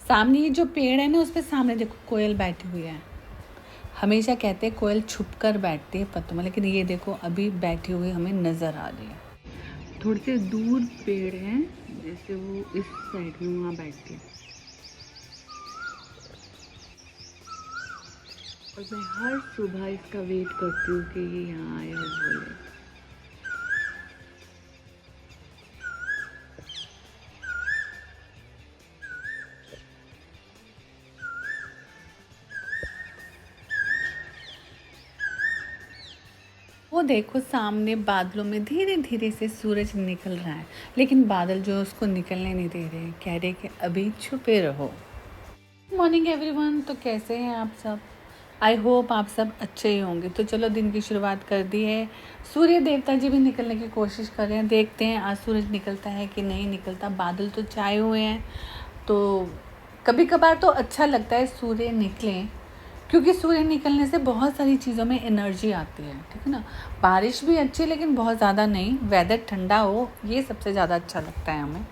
सामने ये जो पेड़ है ना, उस पे सामने देखो कोयल बैठी हुई है। हमेशा कहते हैं कोयल छुप कर बैठती है पत्तों में, लेकिन ये देखो अभी बैठी हुई हमें नज़र आ रही है। थोड़ी से दूर पेड़ है, जैसे वो इस साइड में वहाँ बैठती है। और मैं हर सुबह इसका वेट करती हूँ कि ये यहाँ आए और बोले। वो देखो सामने बादलों में धीरे धीरे से सूरज निकल रहा है, लेकिन बादल जो उसको निकलने नहीं दे रहे, कह रहे कि अभी छुपे रहो। मॉर्निंग एवरीवन, तो कैसे हैं आप सब? आई होप आप सब अच्छे ही होंगे। तो चलो दिन की शुरुआत कर दी है। सूर्य देवता जी भी निकलने की कोशिश कर रहे हैं, देखते हैं आज सूरज निकलता है कि नहीं निकलता। बादल तो छाए हुए हैं, तो कभी कभार तो अच्छा लगता है सूर्य निकलें, क्योंकि सूर्य निकलने से बहुत सारी चीज़ों में एनर्जी आती है, ठीक है ना। बारिश भी अच्छी, लेकिन बहुत ज़्यादा नहीं, वेदर ठंडा हो, ये सबसे ज़्यादा अच्छा लगता है हमें।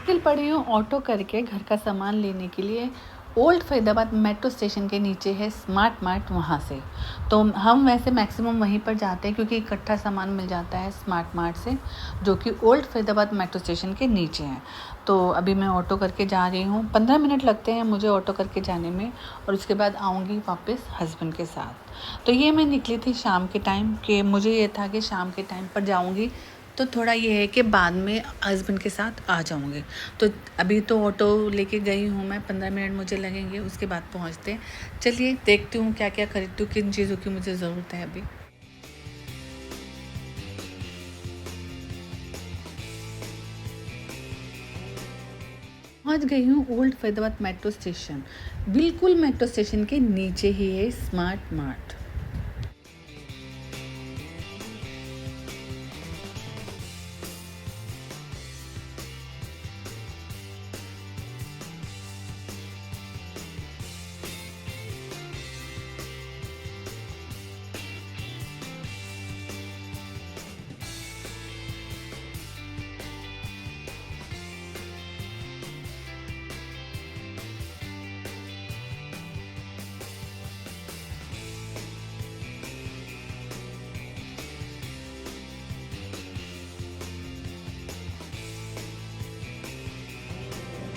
निकल पड़ी हूँ ऑटो करके घर का सामान लेने के लिए। ओल्ड फरीदाबाद मेट्रो स्टेशन के नीचे है स्मार्ट मार्ट, वहाँ से तो हम वैसे मैक्सिमम वहीं पर जाते हैं, क्योंकि इकट्ठा सामान मिल जाता है स्मार्ट मार्ट से, जो कि ओल्ड फरीदाबाद मेट्रो स्टेशन के नीचे है। तो अभी मैं ऑटो करके जा रही हूँ, 15 मिनट लगते हैं मुझे ऑटो करके जाने में, और उसके बाद आऊँगी वापस हस्बैंड के साथ। तो ये मैं निकली थी शाम के टाइम, कि मुझे ये था कि शाम के टाइम पर जाऊँगी, तो थोड़ा ये है कि बाद में हस्बैंड के साथ आ जाऊँगी। तो अभी तो ऑटो लेके गई हूँ मैं, 15 मिनट मुझे लगेंगे, उसके बाद पहुँचते हैं। चलिए देखती हूँ क्या क्या खरीदती हूँ, किन चीज़ों की मुझे ज़रूरत है अभी। पहुँच गई हूँ ओल्ड फरीदाबाद मेट्रो स्टेशन। बिल्कुल मेट्रो स्टेशन के नीचे ही है स्मार्ट मार्ट।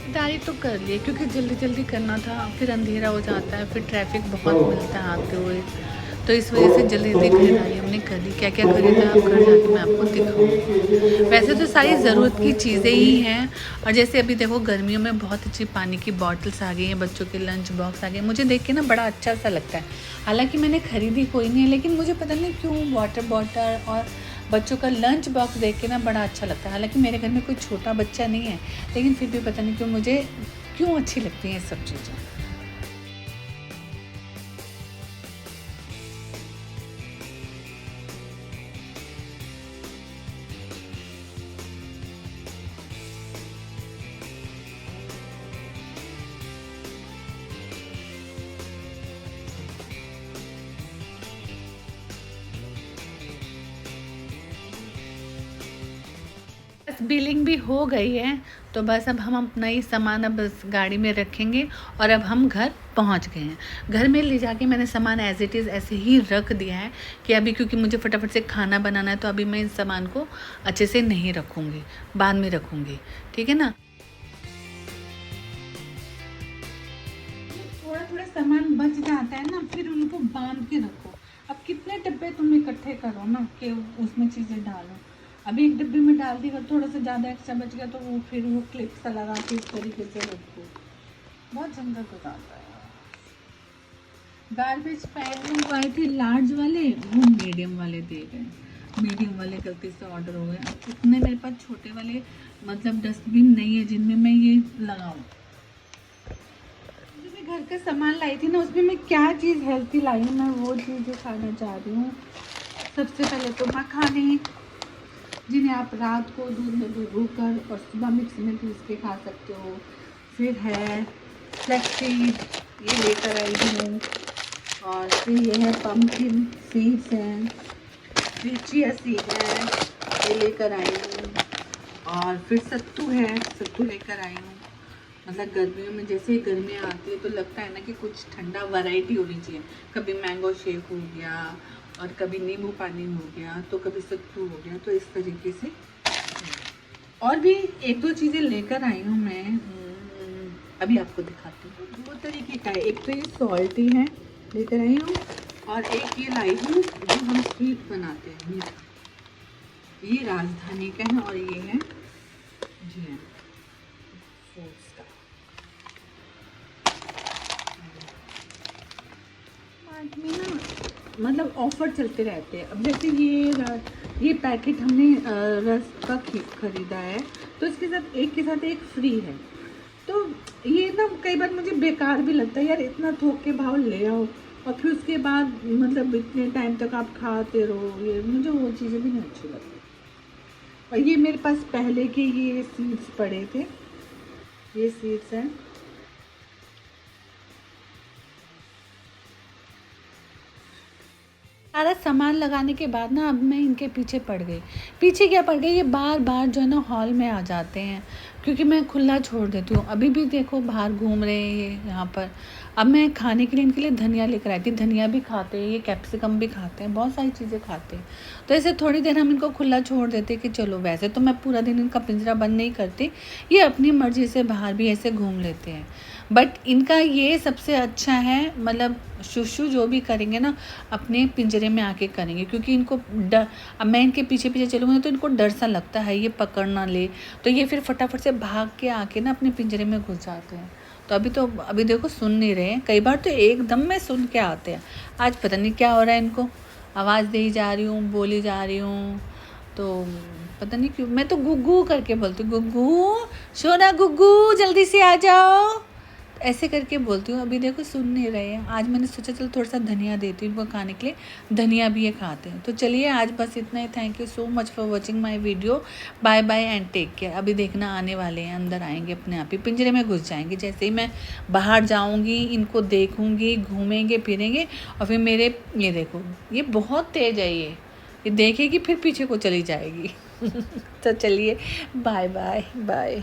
खरीदारी तो कर लिए, क्योंकि जल्दी जल्दी करना था, फिर अंधेरा हो जाता है, फिर ट्रैफिक बहुत मिलता है आते हुए, तो इस वजह से जल्दी जल्दी खरीदारी हमने कर ली। क्या क्या खरीदा अब घर जाके मैं आपको दिखाऊंगी। वैसे तो सारी ज़रूरत की चीज़ें ही हैं, और जैसे अभी देखो गर्मियों में बहुत अच्छी पानी की बॉटल्स आ गई हैं, बच्चों के लंच बॉक्स आ गए, मुझे देख के ना बड़ा अच्छा सा लगता है। हालांकि मैंने खरीदी कोई नहीं है, लेकिन मुझे पता नहीं क्यों वाटर बॉटल और बच्चों का लंच बॉक्स देख के ना बड़ा अच्छा लगता है। हालांकि मेरे घर में कोई छोटा बच्चा नहीं है, लेकिन फिर भी पता नहीं क्यों मुझे क्यों अच्छी लगती हैं सब चीज़ें। बिलिंग भी हो गई है, तो बस अब हम अपना ही सामान अब बस गाड़ी में रखेंगे और अब हम घर पहुंच गए हैं। घर में ले जाके मैंने सामान एज़ इट इज़ ऐसे ही रख दिया है कि अभी क्योंकि मुझे फटाफट से खाना बनाना है, तो अभी मैं इस सामान को अच्छे से नहीं रखूँगी, बाद में रखूँगी, ठीक है ना। थोड़ा थोड़ा सामान बच जाता है ना, फिर उनको बांध के रखो। अब कितने डब्बे तुम इकट्ठे करो ना कि उसमें चीज़ें डालो। अभी एक डब्बे में डाल दी, थोड़ा सा ज़्यादा एक्स्ट्रा बच गया तो वो फिर वो क्लिप सा लगा के इस तरीके से रखो। बहुत झंझट हो जाता है। गार्बेज पैन मंगवाए थे लार्ज वाले, वो मीडियम वाले दे गए। मीडियम वाले गलती से ऑर्डर हो गए। अब इतने मेरे पास छोटे वाले मतलब डस्टबिन नहीं है जिनमें मैं ये लगाऊँ। जो मैं घर का सामान लाई थी ना, उसमें मैं क्या चीज़ हेल्थी लाई हूँ, मैं वो चीज़ दिखाना चाह रही हूँ। सबसे पहले तो मखाने, जिन्हें आप रात को दूध में भिगोकर और सुबह मिक्सी में पीस के खा सकते हो। फिर है फ्लैक्ससीड, ये लेकर आई हूँ। और फिर ये है पम्पकिन सीड्स हैं। फिर चिया सीड है, ये लेकर आई हूँ। और फिर सत्तू है, सत्तू लेकर आई हूँ। मतलब गर्मियों में जैसे ही गर्मियाँ आती है तो लगता है ना कि कुछ ठंडा वैरायटी होनी चाहिए। कभी मैंगो शेक हो गया और कभी नींबू पानी हो गया, तो कभी सत्तू हो गया, तो इस तरीके से। और भी एक दो चीज़ें लेकर आई हूँ मैं, अभी आपको दिखाती हूँ। दो तरीके का है, एक तो ये सॉल्टी है लेकर आई हूँ, और एक ये लाई हूँ जो हम स्वीट बनाते हैं मीठा। ये राजधानी का है और ये है जी फूड्स का। मार्ट में ना मतलब ऑफर चलते रहते हैं। अब जैसे ये पैकेट हमने रस का खरीदा है, तो इसके साथ एक फ्री है। तो ये ना कई बार मुझे बेकार भी लगता है यार, इतना थोक के भाव ले आओ और फिर उसके बाद मतलब इतने टाइम तक आप खाते रहो, ये मुझे वो चीज़ें भी नहीं अच्छी लगती। और ये मेरे पास पहले के ये सीड्स पड़े थे, ये सीड्स हैं। सारा सामान लगाने के बाद ना अब मैं इनके पीछे पड़ गई। पीछे क्या पड़ गई, ये बार बार जो है ना हॉल में आ जाते हैं, क्योंकि मैं खुला छोड़ देती हूँ। अभी भी देखो बाहर घूम रहे हैं ये यहाँ पर। अब मैं खाने के लिए इनके लिए धनिया लेकर आई थी, धनिया भी खाते हैं ये, कैप्सिकम भी खाते हैं, बहुत सारी चीज़ें खाते हैं। तो ऐसे थोड़ी देर हम इनको खुला छोड़ देते कि चलो, वैसे तो मैं पूरा दिन इनका पिंजरा बंद नहीं करती, ये अपनी मर्ज़ी से बाहर भी ऐसे घूम लेते हैं। बट इनका ये सबसे अच्छा है, मतलब शुशु जो भी करेंगे ना अपने पिंजरे में आके करेंगे, क्योंकि इनको डर, अब मैं इनके पीछे पीछे चलूँगी तो इनको डर सा लगता है ये पकड़ ना ले, तो ये फिर फटाफट से भाग के आके ना अपने पिंजरे में घुस जाते हैं। तो अभी देखो सुन नहीं रहे हैं, कई बार तो एकदम में सुन के आते हैं। आज पता नहीं क्या हो रहा है इनको, आवाज़ दी जा रही हूँ, बोली जा रही हूँ, तो पता नहीं क्यों। मैं तो गुग्गू करके बोलती हूँ, गुग्गू सोना, गुग्गू जल्दी से आ जाओ, ऐसे करके बोलती हूँ। अभी देखो सुन नहीं रहे हैं। आज मैंने सोचा चल थोड़ा सा धनिया देती हूँ इनको खाने के लिए, धनिया भी ये खाते हैं। तो चलिए आज बस इतना ही। Thank you so much for watching my video. Bye bye and take care. अभी देखना आने वाले हैं, अंदर आएंगे अपने आप ही, पिंजरे में घुस जाएंगे। जैसे ही मैं बाहर जाऊँगी इनको देखूँगी, घूमेंगे फिरेंगे, और फिर मेरे ये देखो ये बहुत तेज़ है, ये देखेगी फिर पीछे को चली जाएगी। तो चलिए बाय बाय बाय।